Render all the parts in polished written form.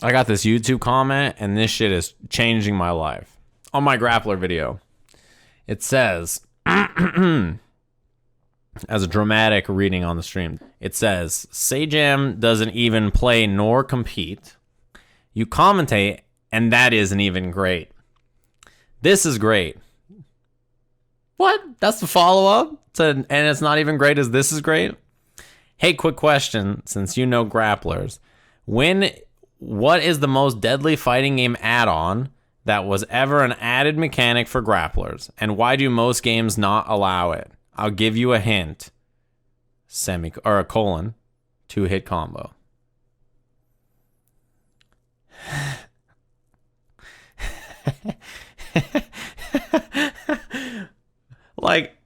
I got this YouTube comment, and this shit is changing my life. On my grappler video, it says, as a dramatic reading on the stream, it says, Sajam doesn't even play nor compete. You commentate, and that isn't even great. This is great. What? That's the follow-up? And it's not even great as this is great? Hey, quick question, since you know grapplers. What is the most deadly fighting game add-on that was ever an added mechanic for grapplers? And why do most games not allow it? I'll give you a hint. A colon. 2-hit combo.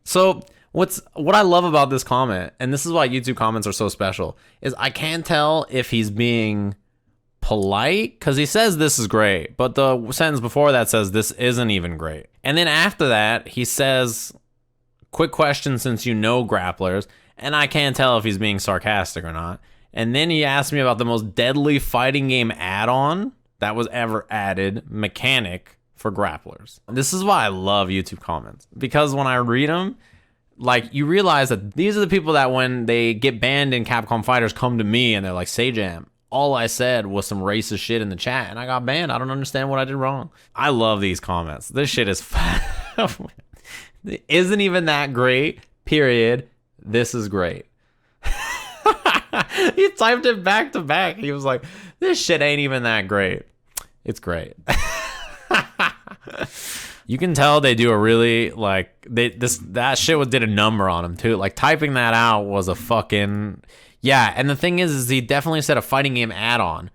So what I love about this comment, and this is why YouTube comments are so special, is I can't tell if he's being polite, because he says this is great, but the sentence before that says this isn't even great. And then after that, he says, quick question since you know grapplers, and I can't tell if he's being sarcastic or not. And then he asked me about the most deadly fighting game add-on that was ever added mechanic for grapplers. This is why I love YouTube comments, because when I read them, like, you realize that these are the people that when they get banned in Capcom Fighters come to me and they're like, Sajam, all I said was some racist shit in the chat and I got banned. I don't understand what I did wrong. I love these comments. This shit is isn't even that great, period. This is great. He typed it back to back. He was like, this shit ain't even that great. It's great. You can tell they do a really, like, that shit did a number on him too. Like, typing that out was a fucking, yeah. And the thing is he definitely said a fighting game add-on,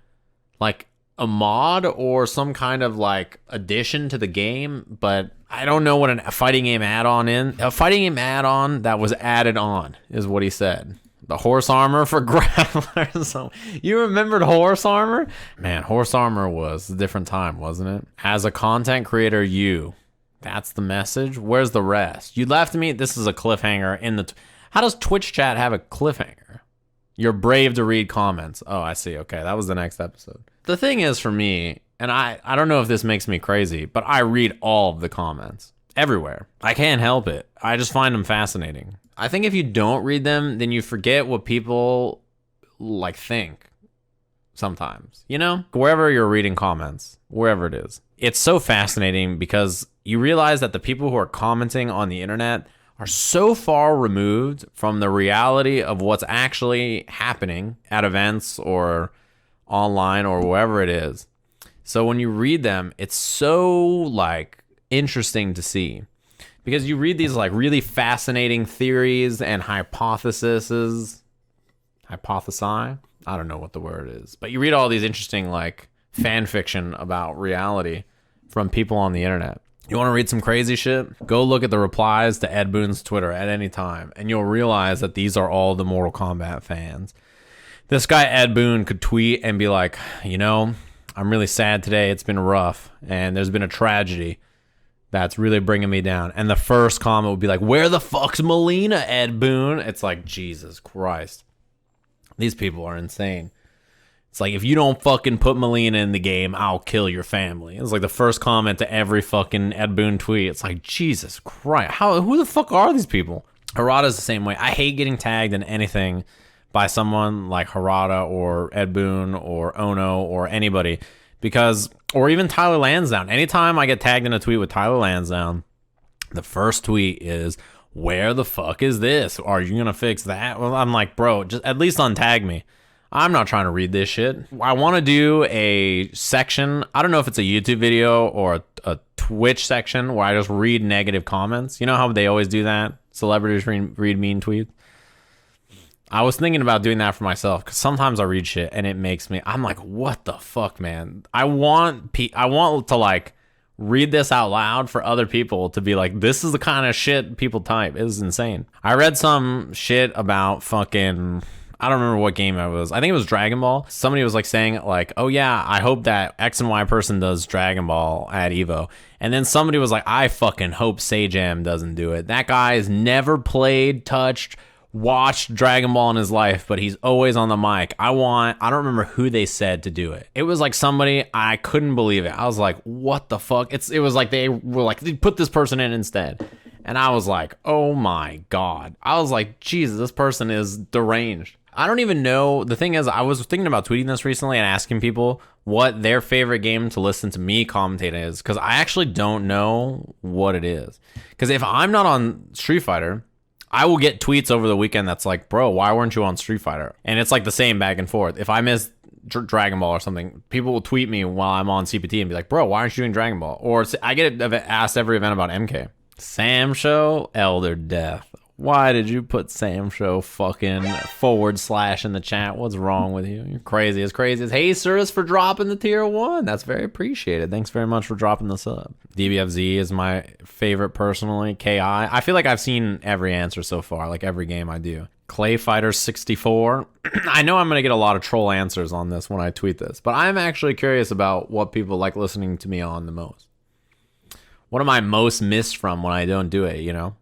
like a mod or some kind of like addition to the game. But I don't know what a fighting game add-on is. A fighting game add-on that was added on is what he said. The horse armor for grapplers. So, you remembered horse armor? Man, horse armor was a different time, wasn't it? As a content creator, that's the message. Where's the rest? You left me. This is a cliffhanger in the. How does Twitch chat have a cliffhanger? You're brave to read comments. Oh, I see. Okay, that was the next episode. The thing is, for me, and I don't know if this makes me crazy, but I read all of the comments everywhere. I can't help it. I just find them fascinating. I think if you don't read them, then you forget what people like think sometimes, you know, wherever you're reading comments, wherever it is. It's so fascinating because you realize that the people who are commenting on the internet are so far removed from the reality of what's actually happening at events or online or wherever it is. So when you read them, it's so like interesting to see. Because you read these like really fascinating theories and hypothesi. I don't know what the word is. But you read all these interesting like fan fiction about reality from people on the internet. You want to read some crazy shit? Go look at the replies to Ed Boon's Twitter at any time. And you'll realize that these are all the Mortal Kombat fans. This guy Ed Boon could tweet and be like, you know, I'm really sad today. It's been rough. And there's been a tragedy that's really bringing me down. And the first comment would be like, where the fuck's Melina, Ed Boon? It's like, Jesus Christ. These people are insane. It's like, if you don't fucking put Melina in the game, I'll kill your family. It's like the first comment to every fucking Ed Boon tweet. It's like, Jesus Christ. Who the fuck are these people? Harada's the same way. I hate getting tagged in anything by someone like Harada or Ed Boon or Ono or anybody. Because, or even Tyler Lansdowne. Anytime I get tagged in a tweet with Tyler Lansdowne, the first tweet is, where the fuck is this? Are you going to fix that? Well, I'm like, bro, just at least untag me. I'm not trying to read this shit. I want to do a section. I don't know if it's a YouTube video or a Twitch section where I just read negative comments. You know how they always do that? Celebrities read mean tweets. I was thinking about doing that for myself because sometimes I read shit and it makes me, I'm like, what the fuck, man? I want to like read this out loud for other people to be like, this is the kind of shit people type. It is insane. I read some shit about fucking, I don't remember what game it was. I think it was Dragon Ball. Somebody was like saying like, oh yeah, I hope that X and Y person does Dragon Ball at Evo. And then somebody was like, I fucking hope Sajam doesn't do it. That guy has never played, touched, watched Dragon Ball in his life, but he's always on the mic. I don't remember who they said to do it. It was like somebody, I couldn't believe it. I was like, what the fuck? It was like they were like, they put this person in instead. And I was like, oh my God. I was like, Jesus, this person is deranged. I don't even know. The thing is, I was thinking about tweeting this recently and asking people what their favorite game to listen to me commentate is, because I actually don't know what it is. Because if I'm not on Street Fighter, I will get tweets over the weekend that's like, bro, why weren't you on Street Fighter? And it's like the same back and forth. If I miss Dragon Ball or something, people will tweet me while I'm on CPT and be like, bro, why aren't you doing Dragon Ball? Or I get asked every event about MK. Sam Show, Elder Death. Why did you put Sam Show fucking / in the chat? What's wrong with you? You're crazy as Hey, Cirrus, for dropping the tier 1. That's very appreciated. Thanks very much for dropping the sub. DBFZ is my favorite personally. KI. I feel like I've seen every answer so far, like every game I do. Clay Fighter 64. I know I'm going to get a lot of troll answers on this when I tweet this, but I'm actually curious about what people like listening to me on the most. What am I most missed from when I don't do it, you know?